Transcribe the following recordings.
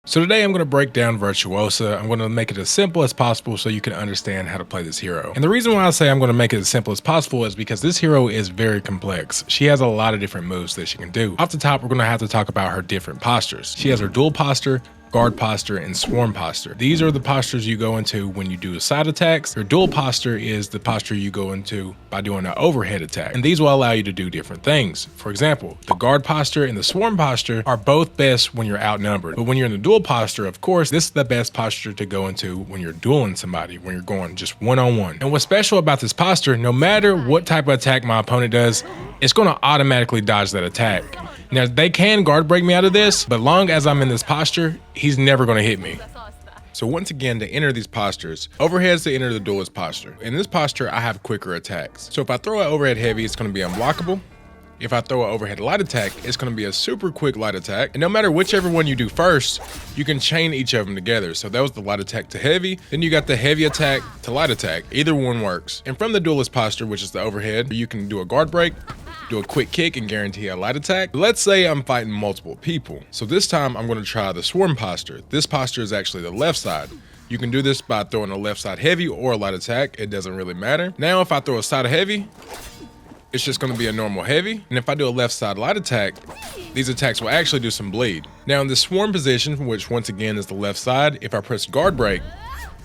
So today I'm going to break down Virtuosa. I'm going to make it as simple as possible so you can understand how to play this hero. And the reason why I say I'm going to make it as simple as possible is because this hero is very complex. She has a lot of different moves that she can do. Off the top, we're going to have to talk about her different postures. She has her dual posture, guard posture, and swarm posture. These are the postures you go into when you do side attacks. Your dual posture is the posture you go into by doing an overhead attack. And these will allow you to do different things. For example, the guard posture and the swarm posture are both best when you're outnumbered. But when you're in the dual posture, of course, this is the best posture to go into when you're dueling somebody, when you're going just one-on-one. And what's special about this posture, no matter what type of attack my opponent does, it's going to automatically dodge that attack. Now, they can guard break me out of this, but long as I'm in this posture, he's never going to hit me. So once again, to enter these postures, overheads to enter the duelist posture. In this posture, I have quicker attacks. So if I throw an overhead heavy, it's going to be unblockable. If I throw an overhead light attack, it's going to be a super quick light attack. And no matter whichever one you do first, you can chain each of them together. So that was the light attack to heavy. Then you got the heavy attack to light attack. Either one works. And from the duelist posture, which is the overhead, you can do a guard break, do a quick kick, and guarantee a light attack. Let's say I'm fighting multiple people. So this time I'm going to try the swarm posture. This posture is actually the left side. You can do this by throwing a left side heavy or a light attack. It doesn't really matter. Now if I throw a side heavy, it's just going to be a normal heavy. And if I do a left side light attack, these attacks will actually do some bleed. Now in the swarm position, which once again is the left side, if I press guard break,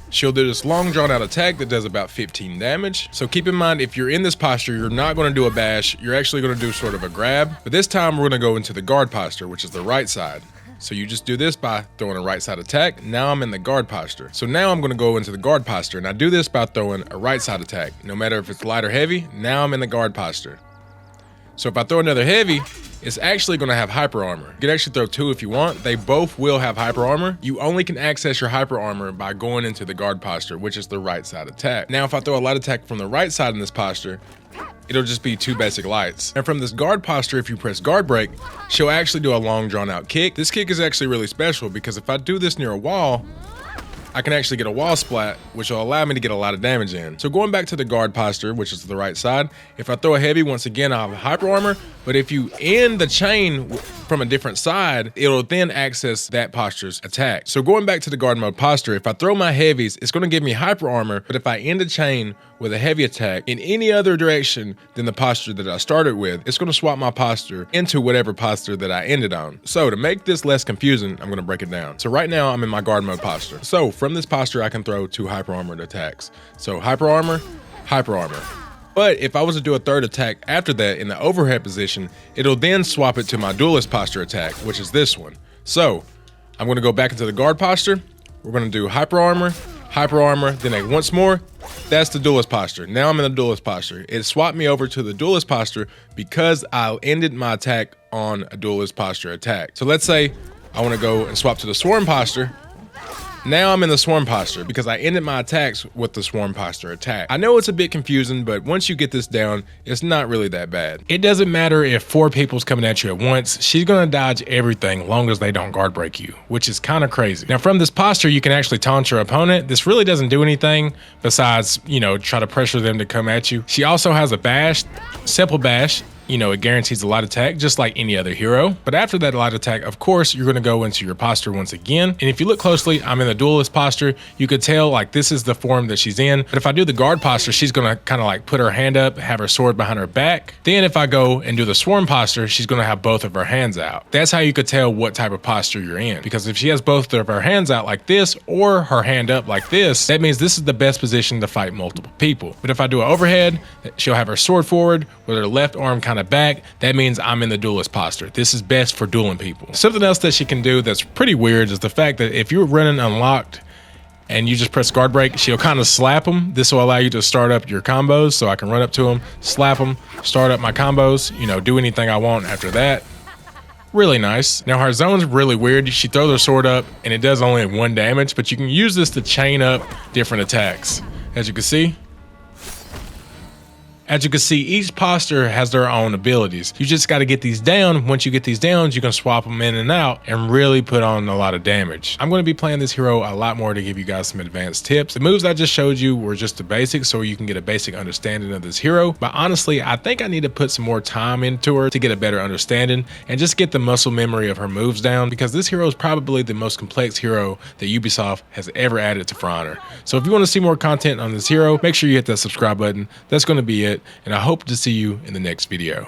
she'll do this long drawn out attack that does about 15 damage. So keep in mind, if you're in this posture, you're not going to do a bash. You're actually going to do sort of a grab. But this time we're going to go into the guard posture, which is the right side. So you just do this by throwing a right side attack. Now I'm in the guard posture. So now I'm going to go into the guard posture, and I do this by throwing a right side attack. No matter if it's light or heavy, now I'm in the guard posture. So if I throw another heavy, it's actually going to have hyper armor. You can actually throw two if you want. They both will have hyper armor. You only can access your hyper armor by going into the guard posture, which is the right side attack. Now if I throw a light attack from the right side in this posture, it'll just be two basic lights. And from this guard posture, if you press guard break, she'll actually do a long drawn out kick. This kick is actually really special because if I do this near a wall, I can actually get a wall splat, which will allow me to get a lot of damage in. So going back to the guard posture, which is the right side, if I throw a heavy, once again, I'll have hyper armor, but if you end the chain from a different side, it'll then access that posture's attack. So going back to the guard mode posture, if I throw my heavies, it's going to give me hyper armor, but if I end the chain with a heavy attack in any other direction than the posture that I started with, it's going to swap my posture into whatever posture that I ended on. So to make this less confusing, I'm going to break it down. So right now I'm in my guard mode posture. So from this posture, I can throw two hyper armored attacks. So hyper armor, hyper armor. But if I was to do a third attack after that in the overhead position, it'll then swap it to my duelist posture attack, which is this one. So I'm going to go back into the guard posture. We're going to do hyper armor, then once more. That's the duelist posture. Now I'm in the duelist posture. It swapped me over to the duelist posture because I ended my attack on a duelist posture attack. So let's say I want to go and swap to the swarm posture. Now I'm in the swarm posture because I ended my attacks with the swarm posture attack. I know it's a bit confusing, but once you get this down, it's not really that bad. It doesn't matter if 4 people's coming at you at once. She's going to dodge everything long as they don't guard break you, which is kind of crazy. Now from this posture, you can actually taunt your opponent. This really doesn't do anything besides, try to pressure them to come at you. She also has a bash, simple bash. It guarantees a light attack just like any other hero. But after that light attack, of course, you're going to go into your posture once again. And if you look closely, I'm in the duelist posture. You could tell like this is the form that she's in. But if I do the guard posture, she's going to kind of like put her hand up, have her sword behind her back. Then if I go and do the swarm posture, she's going to have both of her hands out. That's how you could tell what type of posture you're in. Because if she has both of her hands out like this or her hand up like this, that means this is the best position to fight multiple people. But if I do an overhead, she'll have her sword forward with her left arm kind of back. That means I'm in the duelist posture. This is best for dueling people. Something else that she can do that's pretty weird is the fact that if you're running unlocked and you just press guard break, she'll kind of slap them. This will allow you to start up your combos. So I can run up to them, slap them, start up my combos, do anything I want after that. Really nice. Now her zone's really weird. She throws her sword up and it does only 1 damage, but you can use this to chain up different attacks. As you can see, As you can see, each posture has their own abilities. You just got to get these down. Once you get these down, you can swap them in and out and really put on a lot of damage. I'm going to be playing this hero a lot more to give you guys some advanced tips. The moves I just showed you were just the basics, so you can get a basic understanding of this hero. But honestly, I think I need to put some more time into her to get a better understanding and just get the muscle memory of her moves down, because this hero is probably the most complex hero that Ubisoft has ever added to For Honor. So if you want to see more content on this hero, make sure you hit that subscribe button. That's going to be it, and I hope to see you in the next video.